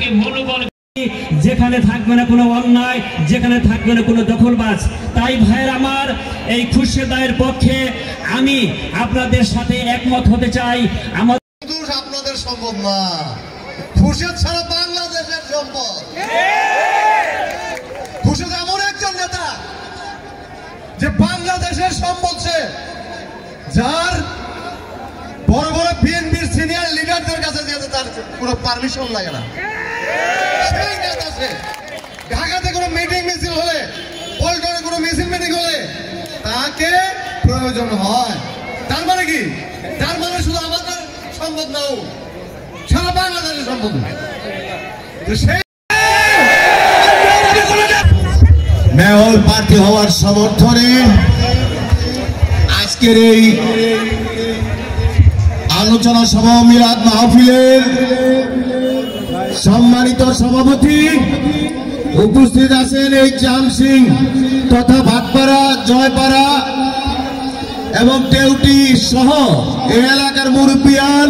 তাকে মনোবল, যেখানে থাকবে না কোনো অন্যায়, যেখানে থাকবে না কোনো দখলবাজ। তাই ভাইয়ের আমার, এই খুরশেদ ভাইয়ের পক্ষে আমি আপনাদের সাথে একমত হতে চাই। আপনাদের সম্ভব না, খুরশেদ সারা বাংলাদেশের সম্পদ। খুরশেদ এমন একজন নেতা যে বাংলাদেশের সম্পদ, সে যার বড় বড় বিএনপির সিনিয়র লিডারদের কাছে যেতে তার কোনো পারমিশন লাগে না। সেই নেতা সে। ঢাকাতে কোনো মিটিং মিছিল হলে, পল্টনে কোনো মিছিল মিটিং হলে তাকে প্রয়োজন হয়। তার মানে কি? তার মানে শুধু আমাদের সম্পদ নাও, সারা বাংলাদেশের সম্পদ। মেয়র প্রার্থী হওয়ার সমর্থনে আজকের এই আলোচনা সভা মিলাদ মাহফিলের সম্মানিত সভাপতি উপস্থিত আছেন এই চাম সিং তথা ভাটপাড়া, জয়পাড়া এবং টেউটি সহ এই এলাকার মুরব্বিয়ান,